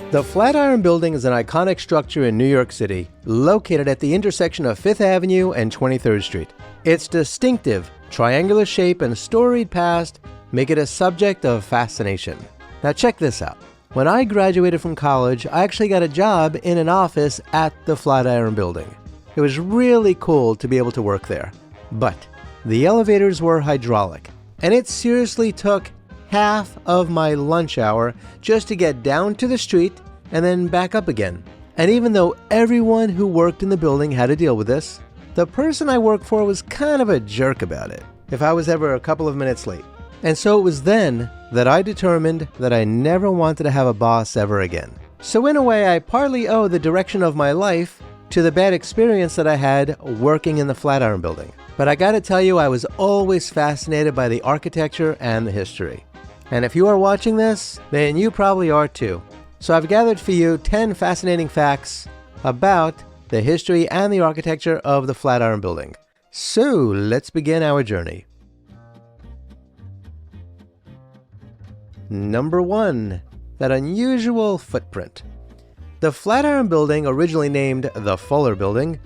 The Flatiron Building is an iconic structure in New York City, located at the intersection of 5th Avenue and 23rd Street. Its distinctive, triangular shape and storied past make it a subject of fascination. Now check this out. When I graduated from college, I actually got a job in an office at the Flatiron Building. It was really cool to be able to work there. But the elevators were hydraulic, and it seriously took half of my lunch hour just to get down to the street and then back up again. And even though everyone who worked in the building had to deal with this, the person I worked for was kind of a jerk about it if I was ever a couple of minutes late. And so it was then that I determined that I never wanted to have a boss ever again. So in a way, I partly owe the direction of my life to the bad experience that I had working in the Flatiron Building. But I gotta tell you, I was always fascinated by the architecture and the history. And if you are watching this, then you probably are too. So I've gathered for you 10 fascinating facts about the history and the architecture of the Flatiron Building. So let's begin our journey. Number 1. That unusual footprint. The Flatiron Building, originally named the Fuller Building,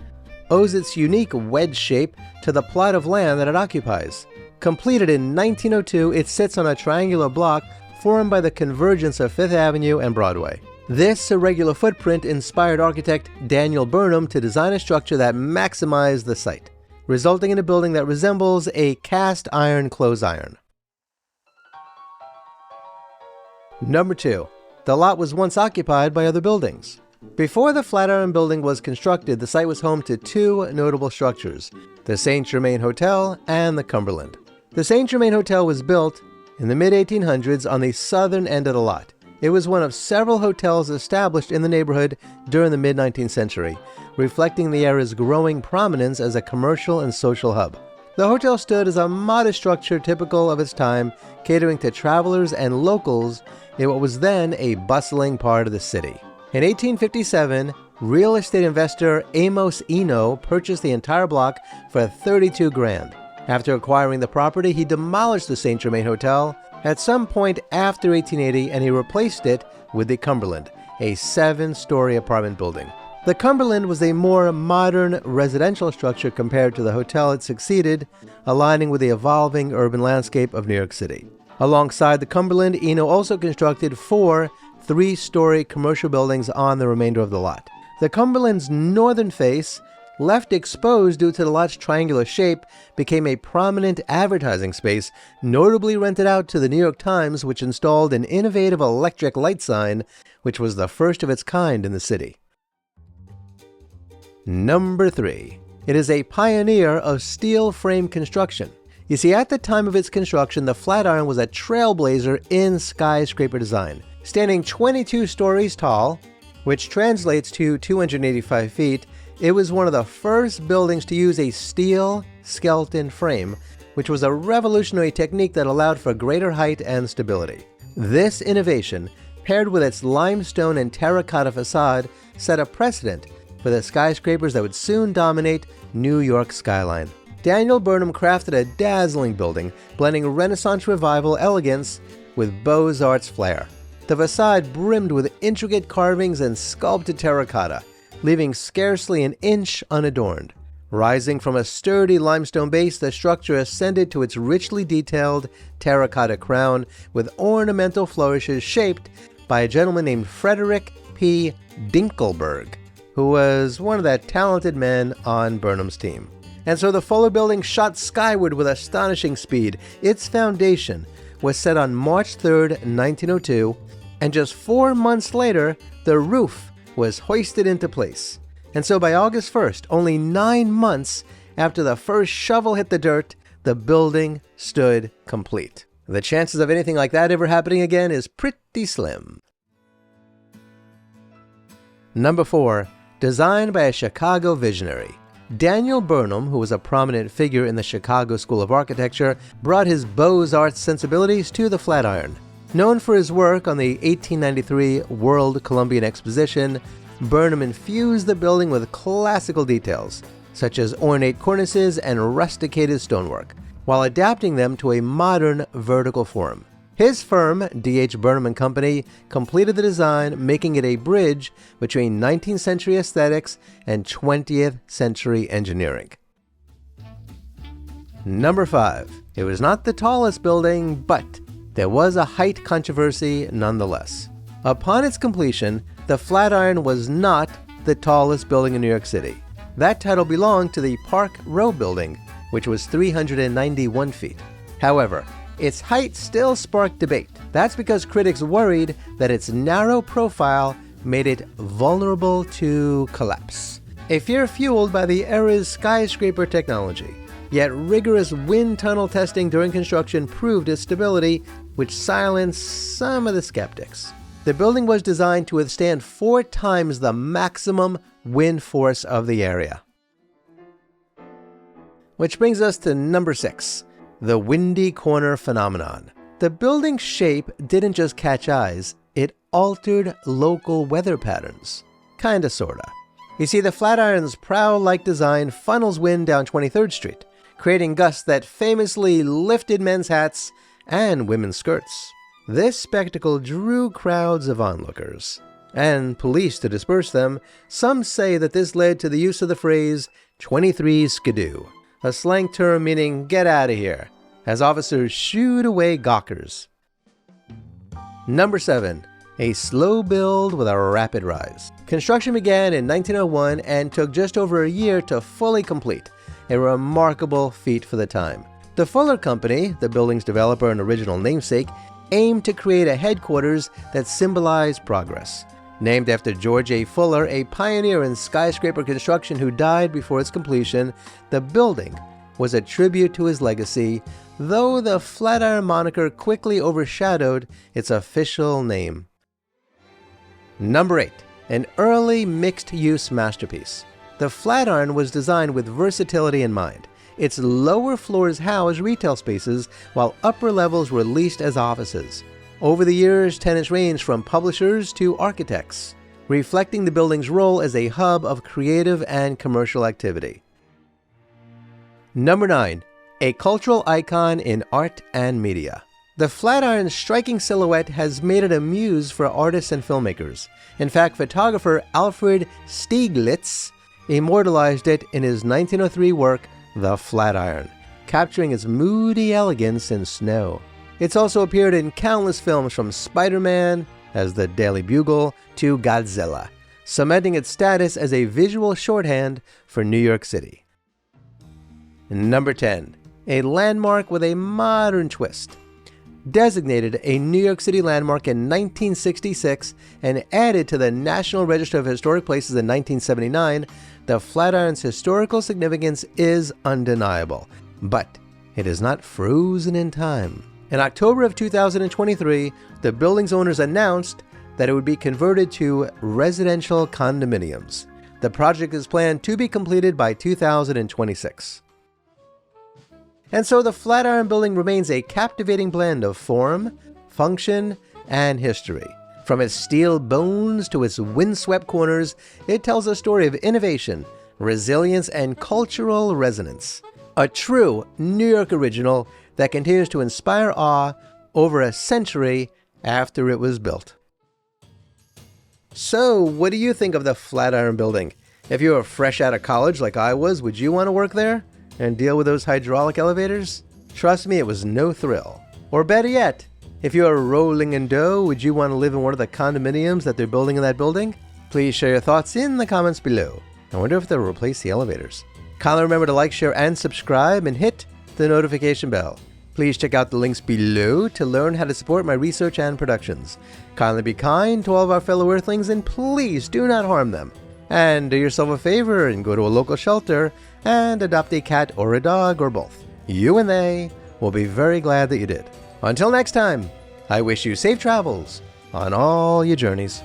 owes its unique wedge shape to the plot of land that it occupies. Completed in 1902, it sits on a triangular block formed by the convergence of 5th Avenue and Broadway. This irregular footprint inspired architect Daniel Burnham to design a structure that maximized the site, resulting in a building that resembles a cast iron clothes iron. Number 2. The lot was once occupied by other buildings. Before the Flatiron Building was constructed, the site was home to 2 notable structures, the St. Germain Hotel and the Cumberland. The St. Germain Hotel was built in the mid-1800s on the southern end of the lot. It was one of several hotels established in the neighborhood during the mid-19th century, reflecting the area's growing prominence as a commercial and social hub. The hotel stood as a modest structure typical of its time, catering to travelers and locals in what was then a bustling part of the city. In 1857, real estate investor Amos Eno purchased the entire block for $32 grand. After acquiring the property, he demolished the St. Germain Hotel at some point after 1880, and he replaced it with the Cumberland, a 7-story apartment building. The Cumberland was a more modern residential structure compared to the hotel it succeeded, aligning with the evolving urban landscape of New York City. Alongside the Cumberland, Eno also constructed 4 3-story commercial buildings on the remainder of the lot. The Cumberland's northern face, left exposed due to the lot's triangular shape, became a prominent advertising space, notably rented out to the New York Times, which installed an innovative electric light sign, which was the first of its kind in the city. Number 3. It is a pioneer of steel frame construction. You see, at the time of its construction, the Flatiron was a trailblazer in skyscraper design. Standing 22 stories tall, which translates to 285 feet, it was one of the first buildings to use a steel skeleton frame, which was a revolutionary technique that allowed for greater height and stability. This innovation, paired with its limestone and terracotta facade, set a precedent for the skyscrapers that would soon dominate New York's skyline. Daniel Burnham crafted a dazzling building, blending Renaissance Revival elegance with Beaux-Arts flair. The facade brimmed with intricate carvings and sculpted terracotta, leaving scarcely an inch unadorned. Rising from a sturdy limestone base, the structure ascended to its richly detailed terracotta crown with ornamental flourishes shaped by a gentleman named Frederick P. Dinkelberg, who was one of the talented men on Burnham's team. And so the Fuller Building shot skyward with astonishing speed. Its foundation was set on March 3rd, 1902, and just 4 months later, the roof was hoisted into place. And so by August 1st, only 9 months after the first shovel hit the dirt, the building stood complete. The chances of anything like that ever happening again is pretty slim. Number 4. Designed by a Chicago visionary. Daniel Burnham, who was a prominent figure in the Chicago School of Architecture, brought his Beaux-Arts sensibilities to the Flatiron. Known for his work on the 1893 World Columbian Exposition, Burnham infused the building with classical details, such as ornate cornices and rusticated stonework, while adapting them to a modern vertical form. His firm, D.H. Burnham & Company, completed the design, making it a bridge between 19th century aesthetics and 20th century engineering. Number 5. It was not the tallest building, but there was a height controversy nonetheless. Upon its completion, the Flatiron was not the tallest building in New York City. That title belonged to the Park Row building, which was 391 feet. However, its height still sparked debate. That's because critics worried that its narrow profile made it vulnerable to collapse. A fear fueled by the era's skyscraper technology. Yet rigorous wind tunnel testing during construction proved its stability, which silenced some of the skeptics. The building was designed to withstand 4 times the maximum wind force of the area. Which brings us to number 6. The windy corner phenomenon. The building's shape didn't just catch eyes, it altered local weather patterns. Kinda sorta. You see, the Flatiron's prow-like design funnels wind down 23rd Street, creating gusts that famously lifted men's hats and women's skirts. This spectacle drew crowds of onlookers, and police to disperse them. Some say that this led to the use of the phrase 23 skidoo, a slang term meaning get out of here, as officers shooed away gawkers. Number 7. A slow build with a rapid rise. Construction began in 1901 and took just over a year to fully complete, a remarkable feat for the time. The Fuller Company, the building's developer and original namesake, aimed to create a headquarters that symbolized progress. Named after George A. Fuller, a pioneer in skyscraper construction who died before its completion, the building was a tribute to his legacy, though the Flatiron moniker quickly overshadowed its official name. Number 8. An early mixed-use masterpiece. The Flatiron was designed with versatility in mind. Its lower floors housed retail spaces, while upper levels were leased as offices. Over the years, tenants ranged from publishers to architects, reflecting the building's role as a hub of creative and commercial activity. Number 9. A cultural icon in art and media. The Flatiron's striking silhouette has made it a muse for artists and filmmakers. In fact, photographer Alfred Stieglitz immortalized it in his 1903 work, The Flatiron, capturing its moody elegance in snow. It's also appeared in countless films, from Spider-Man as the Daily Bugle to Godzilla, cementing its status as a visual shorthand for New York City. Number 10. A landmark with a modern twist. Designated a New York City landmark in 1966 and added to the National Register of Historic Places in 1979, the Flatiron's historical significance is undeniable, but it is not frozen in time. In October of 2023, the building's owners announced that it would be converted to residential condominiums. The project is planned to be completed by 2026. And so the Flatiron building remains a captivating blend of form, function, and history. From its steel bones to its windswept corners, it tells a story of innovation, resilience, and cultural resonance. A true New York original that continues to inspire awe over a century after it was built. So, what do you think of the Flatiron building? If you were fresh out of college like I was, would you want to work there and deal with those hydraulic elevators? Trust me, it was no thrill. Or better yet, if you are rolling in dough, would you want to live in one of the condominiums that they're building in that building? Please share your thoughts in the comments below. I wonder if they'll replace the elevators. Kindly remember to like, share, and subscribe, and hit the notification bell. Please check out the links below to learn how to support my research and productions. Kindly be kind to all of our fellow Earthlings, and please do not harm them. And do yourself a favor and go to a local shelter and adopt a cat or a dog or both. You and they will be very glad that you did. Until next time, I wish you safe travels on all your journeys.